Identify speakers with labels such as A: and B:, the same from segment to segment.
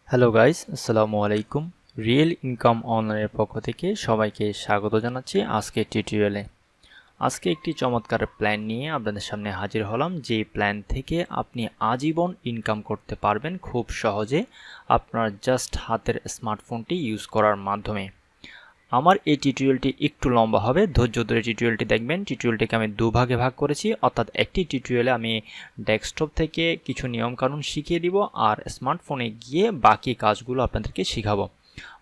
A: Hello guys, আসসালামু আলাইকুম। Real income অনলাইনের পক্ষ থেকে সবাইকে স্বাগত জানাচ্ছি আজকের টিউটোরিয়ালে। আজকে একটি চমৎকার প্ল্যান নিয়ে আপনাদের সামনে হাজির হলাম, যে প্ল্যান থেকে আপনি আজীবন ইনকাম করতে পারবেন খুব সহজে আপনার জাস্ট হাতের স্মার্টফোনটি ইউজ করার মাধ্যমে। আমার এই টিউটোরিয়ালটি একটু লম্বা হবে, ধৈর্য ধরে টিউটোরিয়ালটি দেখবেন। টিউটোরিয়ালটিকে আমি দুভাগে ভাগ করেছি, অর্থাৎ একটি টিউটোরিয়ালে আমি ডেস্কটপ থেকে কিছু নিয়মকানুন শিখিয়ে দিব আর স্মার্টফোনে গিয়ে বাকি কাজগুলো আপনাদেরকে শেখাবো।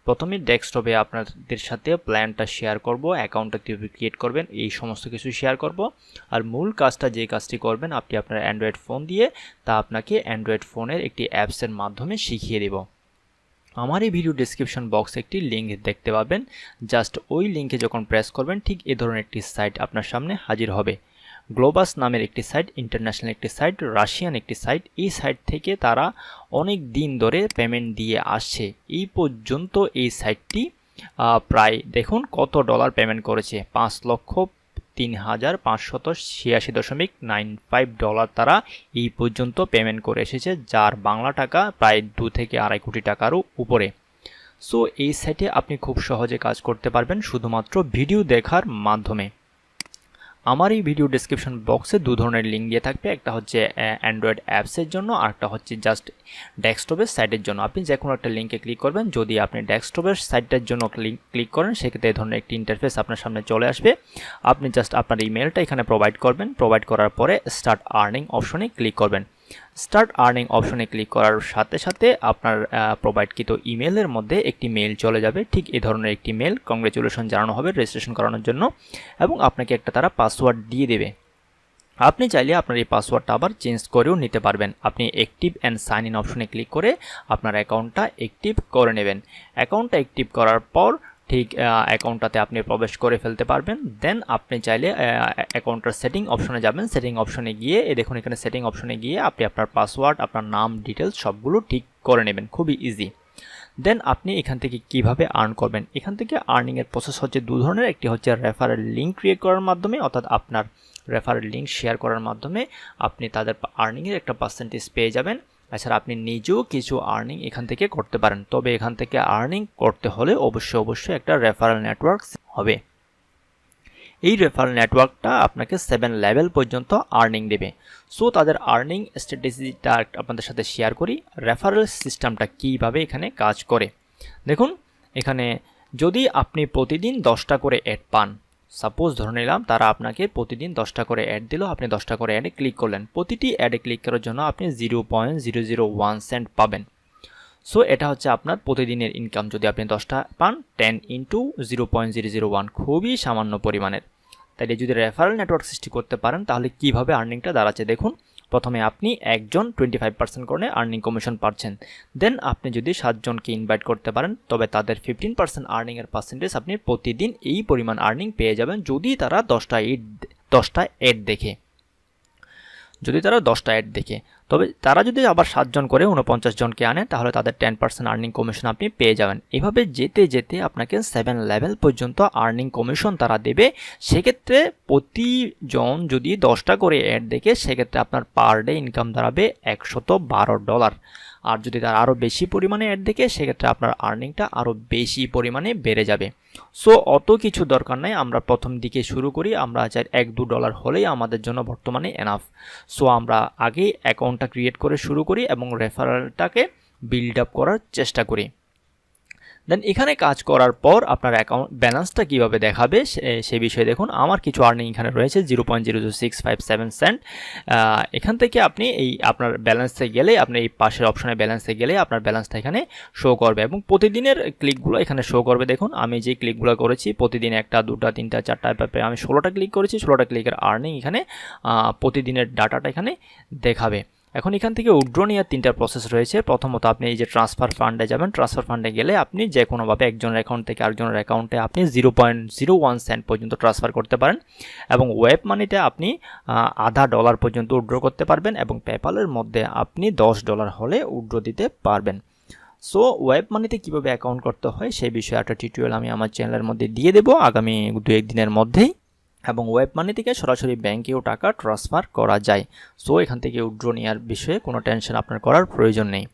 A: প্রথমে ডেস্কটপে আপনাদের সাথে প্ল্যানটা শেয়ার করব, অ্যাকাউন্টটা কীভাবে ক্রিয়েট করবেন এই সমস্ত কিছু শেয়ার করব। আর মূল কাজটা যে কাজটি করবেন আপনি আপনার অ্যান্ড্রয়েড ফোন দিয়ে, তা আপনাকে অ্যান্ড্রয়েড ফোনের একটি অ্যাপসের মাধ্যমে শিখিয়ে দেব। আমার এই ভিডিও ডেসক্রিপশন বক্সে একটি লিঙ্ক দেখতে পাবেন, জাস্ট ওই লিঙ্কে যখন প্রেস করবেন ঠিক এ ধরনের একটি সাইট আপনার সামনে হাজির হবে। গ্লোবাস নামের একটি সাইট, ইন্টারন্যাশনাল একটি সাইট, রাশিয়ান একটি সাইট। এই সাইট থেকে তারা অনেক দিন ধরে পেমেন্ট দিয়ে আসছে। এই পর্যন্ত এই সাইটটি প্রায় দেখুন কত ডলার পেমেন্ট করেছে, 5,03,586.95 ডলার তারা এই পর্যন্ত পেমেন্ট করে এসেছে, যার বাংলা টাকা প্রায় 2 থেকে 2.5 কোটি টাকারও উপরে। সো এই সাইটে আপনি খুব সহজে কাজ করতে পারবেন শুধুমাত্র ভিডিও দেখার মাধ্যমে। আমার এই ভিডিও ডেসক্রিপশন বক্সে দু ধরনের লিঙ্ক দিয়ে থাকবে, একটা হচ্ছে অ্যান্ড্রয়েড অ্যাপসের জন্য আর একটা হচ্ছে জাস্ট ডেস্কটপের সাইটের জন্য। আপনি যে কোনো একটা লিঙ্কে ক্লিক করবেন। যদি আপনি ডেস্কটপের সাইটটার জন্য ক্লিক করেন সেক্ষেত্রে এই ধরনের একটি ইন্টারফেস আপনার সামনে চলে আসবে। আপনি জাস্ট আপনার ইমেলটা এখানে প্রোভাইড করবেন। প্রোভাইড করার পরে স্টার্ট আর্নিং অপশনে ক্লিক করবেন। স্টার্ট আর্নিং অপশনে ক্লিক করার সাথে সাথে আপনার প্রোভাইডকৃত ইমেলের মধ্যে একটি মেল চলে যাবে, ঠিক এই ধরনের একটি মেল। কংগ্রেচুলেশন জানানো হবে রেজিস্ট্রেশন করানোর জন্য, এবং আপনাকে একটা তারা পাসওয়ার্ড দিয়ে দেবে। আপনি চাইলে আপনার এই পাসওয়ার্ডটা আবার চেঞ্জ করেও নিতে পারবেন। আপনি অ্যাক্টিভ অ্যান্ড সাইন ইন অপশনে ক্লিক করে আপনার অ্যাকাউন্টটা অ্যাক্টিভ করে নেবেন। অ্যাকাউন্টটা অ্যাক্টিভ করার পর ঠিক অ্যাকাউন্টটাতে আপনি প্রবেশ করে ফেলতে পারবেন। দেন আপনি চাইলে অ্যাকাউন্টের সেটিং অপশনে যাবেন। সেটিং অপশনে গিয়ে দেখুন এখানে সেটিং অপশনে গিয়ে আপনি আপনার পাসওয়ার্ড, আপনার নাম, ডিটেলস সবগুলো ঠিক করে নেবেন, খুবই ইজি। দেন আপনি এখান থেকে কিভাবে আর্ন করবেন। এখান থেকে আর্নিংয়ের প্রসেস হচ্ছে দু ধরনের। একটি হচ্ছে রেফারেল লিঙ্ক ক্রিয়েট করার মাধ্যমে, অর্থাৎ আপনার রেফারেল লিঙ্ক শেয়ার করার মাধ্যমে আপনি তাদের আর্নিংয়ের একটা পার্সেন্টেজ পেয়ে যাবেন। এছাড়া আপনি নিজেও কিছু আর্নিং এখান থেকে করতে পারেন। তবে এখান থেকে আর্নিং করতে হলে অবশ্যই একটা রেফারেল নেটওয়ার্ক হবে। এই রেফারেল নেটওয়ার্কটা আপনাকে 7 লেভেল পর্যন্ত আর্নিং দেবে। সো তাদের আর্নিং স্ট্র্যাটেজিটা আপনাদের সাথে শেয়ার করি। রেফারেল সিস্টেমটা কীভাবে এখানে কাজ করে দেখুন। এখানে যদি আপনি প্রতিদিন 10টা করে অ্যাড পান, সাপোজ ধরে নিলাম তারা আপনাকে প্রতিদিন 10টা করে অ্যাড দিল, আপনি 10টা করে অ্যাডে ক্লিক করলেন। প্রতিটি অ্যাডে ক্লিক করার জন্য আপনি 0.001 সেন্ট পাবেন। সো এটা হচ্ছে আপনার প্রতিদিনের ইনকাম। যদি আপনি 10টা পান, 10 ইন্টু 0.001, খুবই সামান্য পরিমাণের। তাইলে যদি রেফারেল নেটওয়ার্ক সৃষ্টি করতে পারেন তাহলে কিভাবে আর্নিংটা দাঁড়াচ্ছে দেখুন। প্রথমে আপনি একজন 25% করে আর্নিং কমিশন পাচ্ছেন। দেন আপনি যদি 7 জনকে ইনভাইট করতে পারেন তবে তাদের 15% আর্নিংয়ের পার্সেন্টেজ আপনি প্রতিদিন এই পরিমাণ আর্নিং পেয়ে যাবেন, যদি তারা 10টা অ্যাড দেখে। তবে তারা যদি আবার 7 জন করে 49 জনকে আনে তাহলে তাদের 10% আর্নিং কমিশন আপনি পেয়ে যাবেন। এভাবে যেতে যেতে আপনাকে 7 লেভেল পর্যন্ত আর্নিং কমিশন তারা দেবে। সেক্ষেত্রে প্রতিজন যদি 10টা করে অ্যাড দেখে সেক্ষেত্রে আপনার পার ডে ইনকাম দাঁড়াবে $112। আর যদি তারা আরও বেশি পরিমাণে অ্যাড দেখে সেক্ষেত্রে আপনার আর্নিংটা আরও বেশি পরিমাণে বেড়ে যাবে। সো অত কিছু দরকার নাই, আমরা প্রথম দিকে শুরু করি। আমরা চাই $1-2 হলেই আমাদের জন্য বর্তমানে এনাফ। সো আমরা আগে অ্যাকাউন্টটা ক্রিয়েট করে শুরু করি এবং রেফারেলটাকে বিল্ড আপ করার চেষ্টা করি। দেন এখানে কাজ করার পর আপনার অ্যাকাউন্ট ব্যালেন্সটা কীভাবে দেখাবে সে বিষয়ে দেখুন। আমার কিছু আর্নিং এখানে রয়েছে 0.00657 সেন্ট। এখান থেকে আপনি আপনার ব্যালেন্সে গেলে, আপনি এই পাশের অপশনে ব্যালেন্সে গেলে আপনার ব্যালেন্সটা এখানে শো করবে এবং প্রতিদিনের ক্লিকগুলো এখানে শো করবে। দেখুন আমি যে ক্লিকগুলো করেছি প্রতিদিন 1টা 2টা 3টা 4টা ব্যাপারে আমি 16টা ক্লিক করেছি। 16টা ক্লিকের আর্নিং এখানে প্রতিদিনের ডাটাটা এখানে দেখাবে। এখন এখান থেকে উইথড্র নেওয়ার 3টা প্রসেস রয়েছে। প্রথমত আপনি এই যে ট্রান্সফার ফান্ডে যাবেন। ট্রান্সফার ফান্ডে গেলে আপনি যে কোনোভাবে একজনের অ্যাকাউন্ট থেকে আরেকজনের অ্যাকাউন্টে আপনি 0.01 সেন্ট পর্যন্ত ট্রান্সফার করতে পারেন এবং ওয়েব মানিতে আপনি $0.50 পর্যন্ত উইথড্র করতে পারবেন এবং পেপ্যালের মধ্যে আপনি $10 হলে উইথড্র দিতে পারবেন। সো ওয়েব মানিতে কীভাবে অ্যাকাউন্ট করতে হয় সেই বিষয়ে একটা টিউটোরিয়াল আমি আমার চ্যানেলের মধ্যে দিয়ে দেবো আগামী 2-1 দিনের মধ্যেই। এবং ওয়েব মানি থেকে সরাসরি ব্যাংকেও টাকা ট্রান্সফার করা যায়। সো এখান থেকে উইথড্র নেওয়ার বিষয়ে কোনো টেনশন আপনার করার প্রয়োজন নেই।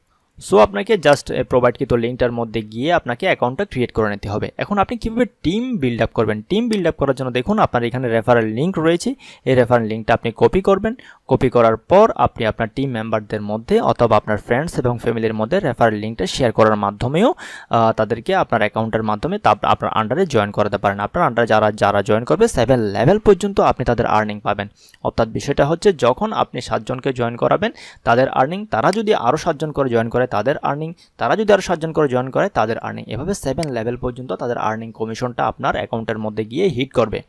A: সো আপনাকে জাস্ট প্রোভাইডকৃত লিঙ্কটার মধ্যে গিয়ে আপনাকে অ্যাকাউন্টটা ক্রিয়েট করে নিতে হবে। এখন আপনি কীভাবে টিম বিল্ড আপ করবেন, টিম বিল্ড আপ করার জন্য দেখুন আপনার এখানে রেফারেল লিঙ্ক রয়েছে। এই রেফারেল লিঙ্কটা আপনি কপি করবেন। কপি করার পর আপনি আপনার টিম মেম্বারদের মধ্যে অথবা আপনার ফ্রেন্ডস এবং ফ্যামিলির মধ্যে রেফারেল লিঙ্কটা শেয়ার করার মাধ্যমেও তাদেরকে আপনার অ্যাকাউন্টের মাধ্যমে আপনার আন্ডারে জয়েন করাতে পারেন। আপনার আন্ডারে যারা জয়েন করবে 7 লেভেল পর্যন্ত আপনি তাদের আর্নিং পাবেন। অর্থাৎ বিষয়টা হচ্ছে যখন আপনি 7 জনকে জয়েন করাবেন তাদের আর্নিং, তারা যদি আরও 7 জন করে জয়েন করে তাদের আর্নিং, তারা যদি আরও 7 জন করে জয়েন করে তাদের আর্নিং, এভাবে 7 লেভেল পর্যন্ত তাদের আর্নিং কমিশনটা আপনার অ্যাকাউন্টের মধ্যে গিয়ে হিট করবে।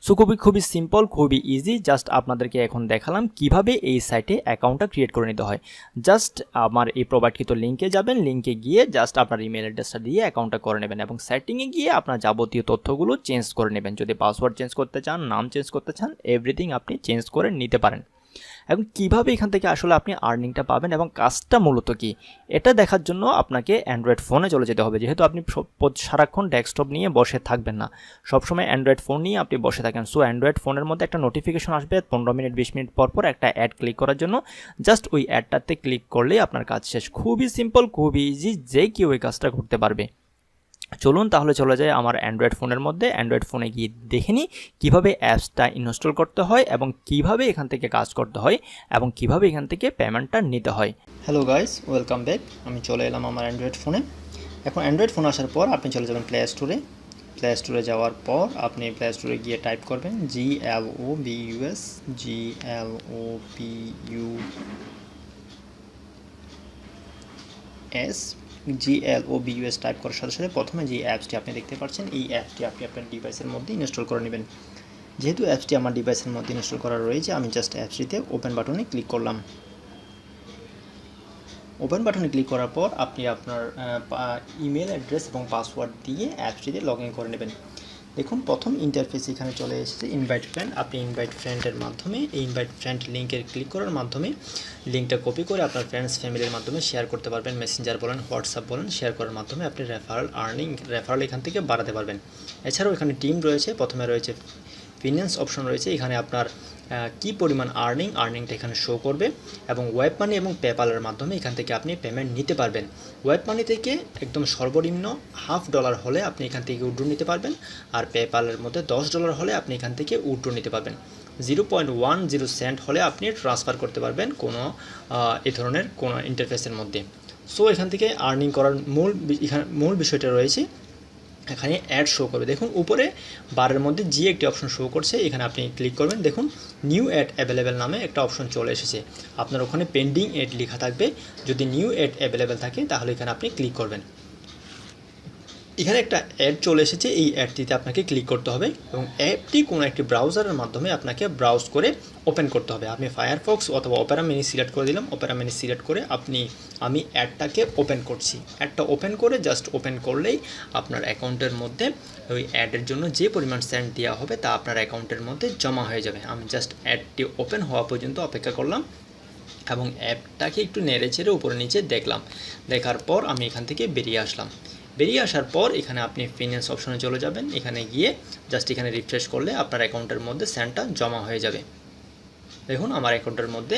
A: সো খুবই সিম্পল, খুবই ইজি। জাস্ট আপনাদেরকে এখন দেখালাম কিভাবে এই সাইটে অ্যাকাউন্টটা ক্রিয়েট করে নিতে হয়। জাস্ট আমার এই প্রোভাইডকৃত লিঙ্কে যাবেন, লিঙ্কে গিয়ে জাস্ট আপনার ইমেল অ্যাড্রেসটা দিয়ে অ্যাকাউন্টটা করে নেবেন এবং সেটিংয়ে গিয়ে আপনার যাবতীয় তথ্যগুলো চেঞ্জ করে নেবেন। যদি পাসওয়ার্ড চেঞ্জ করতে চান, নাম চেঞ্জ করতে চান, এভরিথিং আপনি চেঞ্জ করে নিতে পারেন। এখন কিভাবে এখান থেকে আসলে আপনি আর্নিংটা পাবেন এবং কাজটা মূলত কি, এটা দেখার জন্য আপনাকে অ্যান্ড্রয়েড ফোনে চলে যেতে হবে। যেহেতু আপনি সারাক্ষণ ডেস্কটপ নিয়ে বসে থাকবেন না, সবসময় অ্যান্ড্রয়েড ফোন নিয়ে আপনি বসে থাকেন। সো অ্যান্ড্রয়েড ফোনের মধ্যে একটা নোটিফিকেশন আসবে 15 মিনিট 20 মিনিট পর পর একটা অ্যাড ক্লিক করার জন্য। জাস্ট ওই অ্যাডটাতে ক্লিক করলেই আপনার কাজ শেষ। খুবই সিম্পল, খুবই ইজি, যে কেউ ওই কাজটা করতে পারবে। চলুন তাহলে চলে যায় আমার অ্যান্ড্রয়েড ফোনের মধ্যে। অ্যান্ড্রয়েড ফোনে গিয়ে দেখে নিই কীভাবে অ্যাপসটা ইনস্টল করতে হয় এবং কিভাবে এখান থেকে কাজ করতে হয় এবং কিভাবে এখান থেকে পেমেন্টটা নিতে হয়। Hello guys, welcome back. আমি চলে এলাম আমার অ্যান্ড্রয়েড ফোনে। এখন অ্যান্ড্রয়েড ফোন আসার পর আপনি চলে যাবেন প্লে স্টোরে। প্লে স্টোরে যাওয়ার পর আপনি প্লে স্টোরে গিয়ে টাইপ করবেন GLOBUS টাইপ করার সাথে সাথে প্রথমে যে অ্যাপসটি আপনি দেখতে পাচ্ছেন এই অ্যাপটি আপনি আপনার ডিভাইসের মধ্যে ইনস্টল করে নেবেন। যেহেতু অ্যাপসটি আমার ডিভাইসের মধ্যে ইনস্টল করা রয়েছে, আমি জাস্ট অ্যাপসটিতে ওপেন বাটনে ক্লিক করলাম। ওপেন বাটনে ক্লিক করার পর আপনি আপনার ইমেল অ্যাড্রেস এবং পাসওয়ার্ড দিয়ে অ্যাপসটিতে লগ ইন করে নেবেন। দেখুন প্রথম ইন্টারফেস এখানে চলে এসেছে ইনভাইট ফ্রেন্ড। আপনি ইনভাইট ফ্রেন্ডের মাধ্যমে এই ইনভাইট ফ্রেন্ড লিঙ্কের ক্লিক করার মাধ্যমে লিঙ্কটা কপি করে আপনার ফ্রেন্ডস ফ্যামিলির মাধ্যমে শেয়ার করতে পারবেন। মেসেঞ্জার বলেন, হোয়াটসঅ্যাপ বলেন, শেয়ার করার মাধ্যমে আপনি রেফারেল এখান থেকে বাড়াতে পারবেন। এছাড়াও এখানে টিম রয়েছে, প্রথমে রয়েছে ফিন্যান্স অপশন রয়েছে। এখানে আপনার কি পরিমাণ আর্নিংটা এখানে শো করবে এবং ওয়েব মানি এবং পেপ্যালের মাধ্যমে এখান থেকে আপনি পেমেন্ট নিতে পারবেন। ওয়েব মানি থেকে একদম সর্বনিম্ন $50 হলে আপনি এখান থেকে উইথড্র নিতে পারবেন, আর পেপ্যালের মধ্যে $10 হলে আপনি এখান থেকে উইথড্র নিতে পারবেন। 0.10 সেন্ট হলে আপনি ট্রান্সফার করতে পারবেন কোনো এই ধরনের কোনো ইন্টারফেসের মধ্যে। সো এখান থেকে আর্নিং করার মূল বিষয়টা রয়েছে এখানে অ্যাড শো করবে। দেখুন উপরে বারের মধ্যে যে একটি অপশন শো করছে, এখানে আপনি ক্লিক করবেন। দেখুন নিউ অ্যাড অ্যাভেলেবেল নামে একটা অপশন চলে এসেছে। আপনার ওখানে পেন্ডিং অ্যাড লেখা থাকবে। যদি নিউ অ্যাড অ্যাভেলেবেল থাকে তাহলে এখানে আপনি ক্লিক করবেন। এখানে একটা অ্যাড চলে এসেছে, এই অ্যাডটিতে আপনাকে ক্লিক করতে হবে এবং অ্যাপটি কোনো একটি ব্রাউজারের মাধ্যমে আপনাকে ব্রাউজ করে ওপেন করতে হবে। আপনি ফায়ারফক্স অথবা অপেরা মিনি সিলেক্ট করে দিলাম। অপেরা মিনি সিলেক্ট করে আমি অ্যাডটাকে ওপেন করছি। অ্যাডটা ওপেন করে জাস্ট ওপেন করলেই আপনার অ্যাকাউন্টের মধ্যে ওই অ্যাডের জন্য যে পরিমাণ সেন্ট দেওয়া হবে তা আপনার অ্যাকাউন্টের মধ্যে জমা হয়ে যাবে। আমি জাস্ট অ্যাডটি ওপেন হওয়া পর্যন্ত অপেক্ষা করলাম এবং অ্যাপটাকে একটু নেড়ে ছেড়ে উপরে নিচে দেখলাম। দেখার পর আমি এখান থেকে বেরিয়ে আসলাম। বেরিয়ে আসার পর এখানে আপনি ফিন্যান্স অপশনে চলে যাবেন। এখানে গিয়ে জাস্ট এখানে রিফ্রেশ করলে আপনার অ্যাকাউন্টের মধ্যে সেন্টটা জমা হয়ে যাবে। দেখুন আমার অ্যাকাউন্টের মধ্যে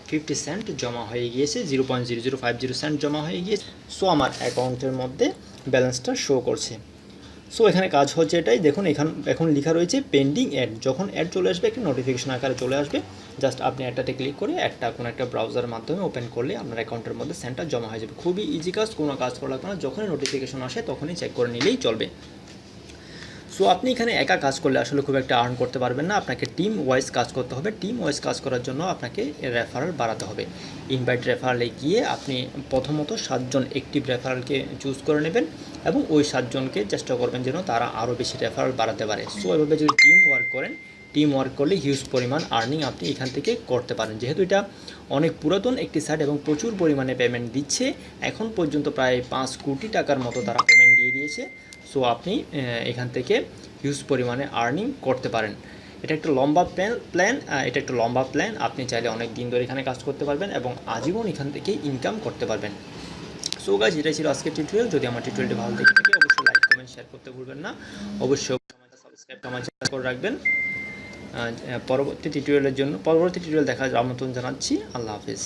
A: 50 সেন্ট জমা হয়ে গিয়েছে, 0.0050 সেন্ট জমা হয়ে গিয়েছে। সো আমার অ্যাকাউন্টের মধ্যে ব্যালেন্সটা শো করছে। সো এখানে কাজ হচ্ছে এটাই। দেখুন এখন লেখা রয়েছে পেন্ডিং অ্যাড। যখন অ্যাড চলে আসবে একটা নোটিফিকেশন আকারে চলে আসবে, জাস্ট আপনি অ্যাডটাতে ক্লিক করে কোনো একটা ব্রাউজারের মাধ্যমে ওপেন করলে আপনার অ্যাকাউন্টের মধ্যে সেন্টটা জমা হয়ে যাবে। খুবই ইজি কাজ, কোনো কাজ করা লাগবে না। যখনই নোটিফিকেশন আসে তখনই চেক করে নিলেই চলবে। সো আপনি এখানে একা কাজ করলে আসলে খুব একটা আর্ন করতে পারবেন না, আপনাকে টিম ওয়াইজ কাজ করতে হবে। টিম ওয়াইজ কাজ করার জন্য আপনাকে রেফারেল বাড়াতে হবে। ইনভাইট রেফারেলে গিয়ে আপনি প্রথমত 7 জন অ্যাক্টিভ রেফারেলকে চুজ করে নেবেন এবং ওই 7 জনকে চেষ্টা করবেন যেন তারা আরও বেশি রেফারেল বাড়াতে পারে। সো এভাবে যদি টিম ওয়ার্ক করেন, টিম ওয়ার্ক করলে হিউজ পরিমাণ আর্নিং আপনি এখান থেকে করতে পারেন। যেহেতু এটা অনেক পুরাতন একটি সাইট এবং প্রচুর পরিমাণে পেমেন্ট দিচ্ছে, এখন পর্যন্ত প্রায় 5 কোটি টাকার মতো তারা পেমেন্ট দিয়ে দিয়েছে। সো আপনি এখান থেকে হিউজ পরিমাণে আর্নিং করতে পারেন। এটা একটা লম্বা প্ল্যান। আপনি চাইলে অনেক দিন ধরে এখানে কাজ করতে পারবেন এবং আজীবন এখান থেকে ইনকাম করতে পারবেন। সো গাইস, এটাই ছিল আজকের টিউটোরিয়াল। যদি আমার টিউটোরিয়ালটি ভালো লেগে থাকে অবশ্যই লাইক কমেন্ট শেয়ার করতে ভুলবেন না। অবশ্যই সাবস্ক্রাইব আমার চ্যানেল করে রাখবেন। পরবর্তী টিউটোরিয়াল দেখার আমন্ত্রণ জানাচ্ছি। আল্লাহ হাফিজ।